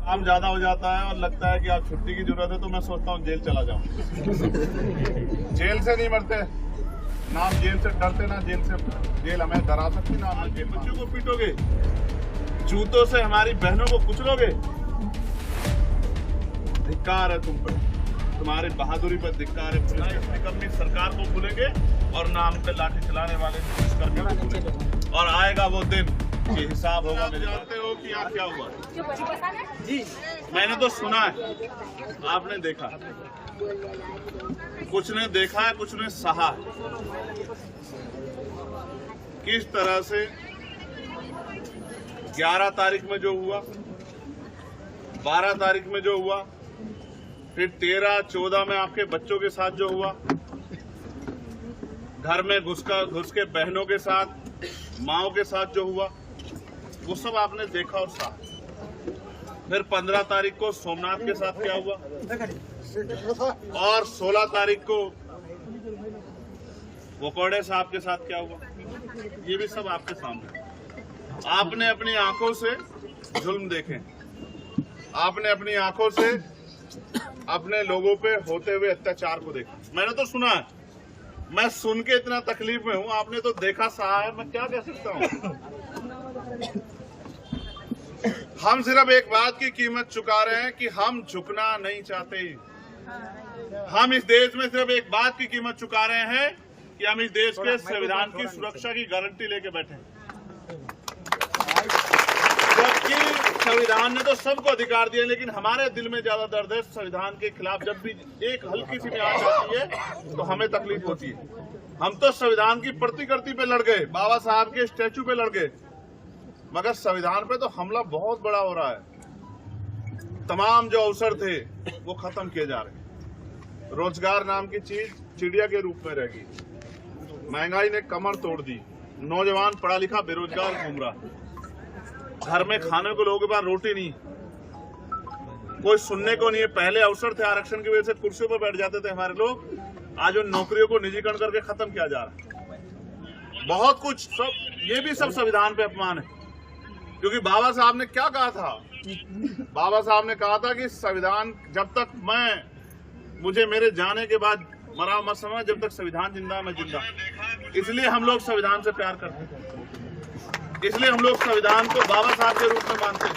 काम ज्यादा हो जाता है और लगता है कि आप छुट्टी की जरूरत है तो मैं सोचता हूँ जेल चला जाऊँ। जेल से नहीं मरते ना हम, जेल से डरते ना जेल से, जेल हमें डरा सकती ना हम जेल। बच्चों को पीटोगे, जूतों से हमारी बहनों को कुचलोगे, धिक्कार है तुम पर, तुम्हारी बहादुरी पर धिक्कार है। पुलिस निकम्मी सरकार को भूलेंगे और ना हम पे लाठी चलाने वाले करके, और आएगा वो दिन कि हिसाब होगा। आप जानते हो कि यहाँ क्या हुआ? मैंने तो सुना है, आपने देखा, कुछ ने देखा है, कुछ ने सहा। किस तरह से 11 तारीख में जो हुआ, 12 तारीख में जो हुआ, फिर 13, 14 में आपके बच्चों के साथ जो हुआ, घर में घुस के बहनों के साथ, माओ के साथ जो हुआ, वो सब आपने देखा और सहा। फिर 15 तारीख को सोमनाथ के साथ क्या हुआ, और 16 तारीख को वकोड़े साहब के साथ क्या हुआ, ये भी सब आपके सामने। आपने अपनी आंखों से जुल्म देखे, आपने अपनी आंखों से अपने लोगों पे होते हुए अत्याचार को देखा। मैंने तो सुना है, मैं सुन के इतना तकलीफ में हूँ, आपने तो देखा सहा है, मैं क्या कह सकता हूँ। हम सिर्फ एक बात की कीमत चुका रहे हैं कि हम झुकना नहीं चाहते। हम इस देश में सिर्फ एक बात की कीमत चुका रहे हैं कि हम इस देश के संविधान की सुरक्षा की गारंटी लेके बैठे हैं। जबकि संविधान ने तो सबको अधिकार दिए, लेकिन हमारे दिल में ज्यादा दर्द है संविधान के खिलाफ। जब भी एक हल्की सी भी आंच आती है तो हमें तकलीफ होती है। हम तो संविधान की प्रतिकृति पे लड़ गए, बाबा साहब के स्टैचू पे लड़ गए, मगर संविधान पे तो हमला बहुत बड़ा हो रहा है। तमाम जो अवसर थे वो खत्म किए जा रहे। रोजगार नाम की चीज चिड़िया के रूप में रह गई। महंगाई ने कमर तोड़ दी। नौजवान पढ़ा लिखा बेरोजगार घूम रहा, घर में खाने को लोगों के पास रोटी नहीं, कोई सुनने को नहीं है। पहले अवसर थे, आरक्षण की वजह से कुर्सियों पर बैठ जाते थे हमारे लोग, आज उन नौकरियों को निजीकरण करके खत्म किया जा रहा है। बहुत कुछ, सब ये भी सब संविधान पे अपमान है। क्योंकि बाबा साहब ने क्या कहा था? बाबा साहब ने कहा था कि संविधान जब तक मुझे मेरे जाने के बाद मरा मत समझ, जब तक संविधान जिंदा मैं जिंदा। इसलिए हम लोग संविधान से प्यार करते हैं, इसलिए हम लोग संविधान को बाबा साहब के रूप में मानते हैं।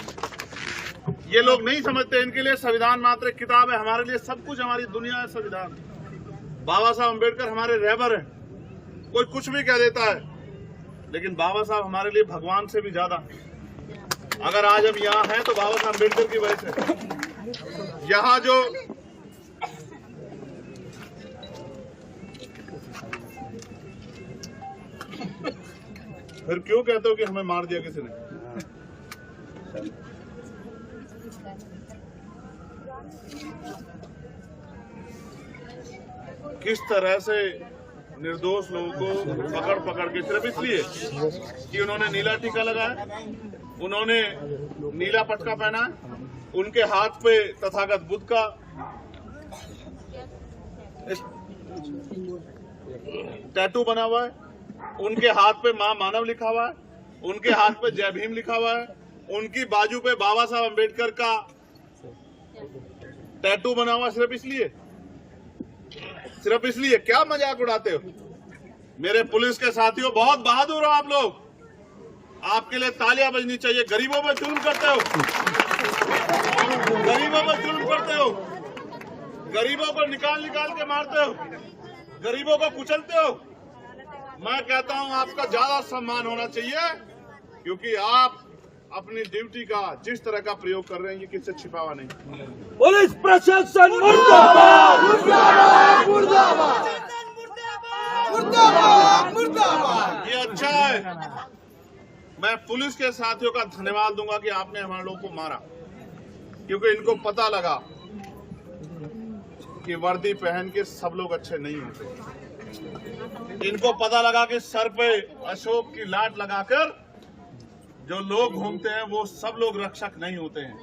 ये लोग नहीं समझते, इनके लिए संविधान मात्र एक किताब है, हमारे लिए सब कुछ, हमारी दुनिया है संविधान। बाबा साहब अम्बेडकर हमारे रहबर हैं। कोई कुछ भी कह देता है, लेकिन बाबा साहब हमारे लिए भगवान से भी ज्यादा। अगर आज हम यहाँ हैं तो बाबा साहब अम्बेडकर की वजह से। यहाँ जो फिर क्यों कहते हो कि हमें मार दिया किसी ने? किस तरह से निर्दोष लोगों को पकड़ के, सिर्फ इसलिए कि उन्होंने नीला टीका लगाया, उन्होंने नीला पटका पहना, उनके हाथ पे तथागत बुद्ध का टैटू बना हुआ है, उनके हाथ पे मां मानव लिखा हुआ है, उनके हाथ पे जय भीम लिखा हुआ है, उनकी बाजू पे बाबा साहब अम्बेडकर का टैटू बना हुआ। सिर्फ इसलिए क्या मजाक उड़ाते हो? मेरे पुलिस के साथियों, बहुत बहादुर हो आप लोग, आपके लिए तालियां बजनी चाहिए। गरीबों पे जुल्म करते हो, गरीबों पे जुल्म करते हो, गरीबों को निकाल के मारते हो, गरीबों को कुचलते हो। मैं कहता हूं आपका ज्यादा सम्मान होना चाहिए, क्योंकि आप अपनी ड्यूटी का जिस तरह का प्रयोग कर रहे हैं, ये किससे छिपा हुआ नहीं। पुलिस प्रशासन मुर्दाबाद, मुर्दाबाद, मुर्दाबाद, मुर्दाबाद, मुर्दाबाद। ये अच्छा है। मैं पुलिस के साथियों का धन्यवाद दूंगा कि आपने हमारे लोगों को मारा, क्योंकि इनको पता लगा कि वर्दी पहन के सब लोग अच्छे नहीं होते। इनको पता लगा कि सर पे अशोक की लाट लगाकर जो लोग घूमते हैं वो सब लोग रक्षक नहीं होते हैं।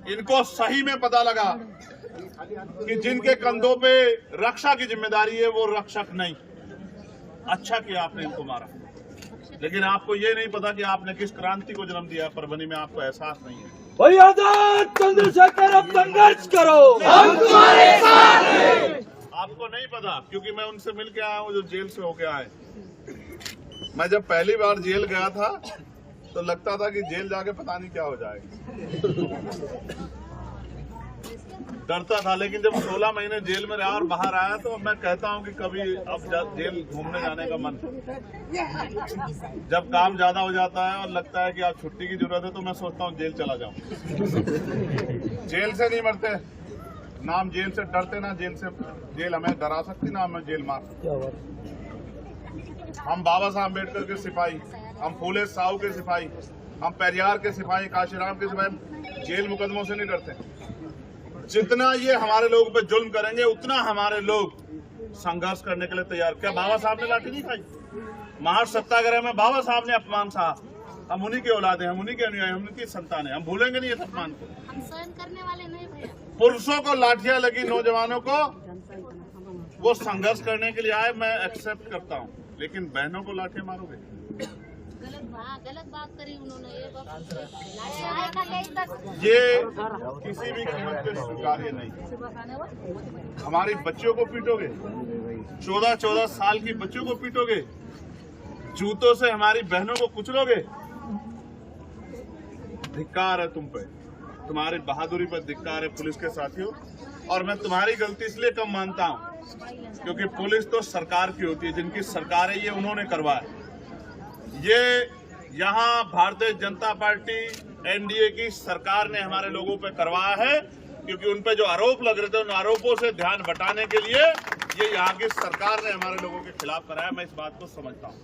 इनको सही में पता लगा कि जिनके कंधों पे रक्षा की जिम्मेदारी है वो रक्षक नहीं। अच्छा किया आपने इनको मारा, लेकिन आपको ये नहीं पता कि आपने किस क्रांति को जन्म दिया। परभनी में आपको एहसास नहीं है। भाई आजाद चंद्रशेखर अब संघर्ष करो, हम तुम्हारे साथ हैं। आपको नहीं पता क्योंकि मैं उनसे मिल के आया हूँ जो जेल से होके आए। मैं जब पहली बार जेल गया था तो लगता था कि जेल जाके पता नहीं क्या हो जाएगा, डरता था। लेकिन जब 16 महीने जेल में रहा और बाहर आया तो मैं कहता हूँ कि कभी अब जेल घूमने जाने का मन। जब काम ज्यादा हो जाता है और लगता है कि आप छुट्टी की जरूरत है तो मैं सोचता हूँ जेल चला जाऊं। जेल से नहीं मरते, नाम जेल से डरते ना, जेल हमें डरा सकती ना हमें जेल मार सकती। हम बाबा साहब अम्बेडकर के सिपाही, हम फूले साहू के सिपाही, हम पेरियार के सिपाही, काशीराम के सिपाही जेल मुकदमों से नहीं डरते। जितना ये हमारे लोगों पे जुल्म करेंगे उतना हमारे लोग संघर्ष करने के लिए तैयार। क्या बाबा साहब ने लाठी नहीं खाई? महाराष्ट्र सत्याग्रह में बाबा साहब ने अपमान सहा। हम उन्हीं के औलादे, हम उन्हीं के अनुयायी, हम उनकी संतान है। हम भूलेंगे नहीं इस अपमान को। हम सहन करने वाले नहीं भैया। पुरुषों को लाठियां लगी, नौजवानों को, वो संघर्ष करने के लिए आए, मैं एक्सेप्ट करता हूँ। लेकिन बहनों को लाठियां मारोगे? गलत बात करी उन्होंने। ये किसी भी कीमत पे स्वीकार्य नहीं। हमारी बच्चियों को पीटोगे, 14-14 साल की बच्चियों को पीटोगे, जूतों से हमारी बहनों को कुचलोगे। धिक्कार है तुम पे, तुम्हारी बहादुरी पर धिक्कार है पुलिस के साथियों। और मैं तुम्हारी गलती इसलिए कम मानता हूं क्योंकि पुलिस तो सरकार की होती है, जिनकी सरकार है ये उन्होंने करवाया। ये यहाँ भारतीय जनता पार्टी एनडीए की सरकार ने हमारे लोगों पे करवाया है क्योंकि उन पे जो आरोप लग रहे थे उन आरोपों से ध्यान बटाने के लिए ये यहाँ की सरकार ने हमारे लोगों के खिलाफ कराया। मैं इस बात को समझता हूँ,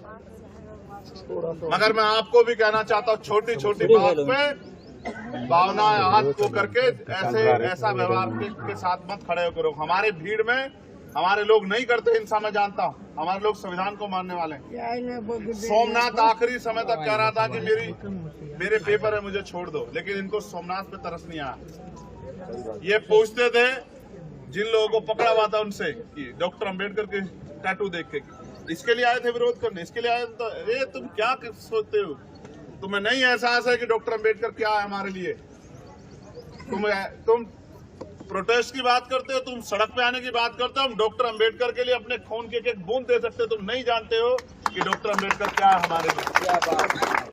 मगर मैं आपको भी कहना चाहता हूँ, छोटी छोटी बात पे भावना हाथ को करके ऐसा व्यवहार के साथ मत खड़े करो। हमारे भीड़ में हमारे लोग नहीं करते हिंसा, मैं जानता हूँ। हमारे लोग संविधान को मानने वाले हैं। सोमनाथ आखिरी समय तक कह रहा था कि मेरे पेपर है, मुझे छोड़ दो, लेकिन इनको सोमनाथ पे तरस नहीं आया। ये पूछते थे जिन लोगों को पकड़ा हुआ था उनसे कि डॉक्टर अंबेडकर के टैटू देख के, इसके लिए आए थे विरोध करने, इसके लिए आए तो अरे तुम क्या सोचते हो? तुम्हें नहीं एहसास है कि डॉक्टर अंबेडकर क्या है हमारे लिए? तुम प्रोटेस्ट की बात करते हो, तुम सड़क पे आने की बात करते हो। हम डॉक्टर अंबेडकर के लिए अपने खून की एक बूंद दे सकते हो। तुम नहीं जानते हो कि डॉक्टर अंबेडकर क्या है हमारे लिए।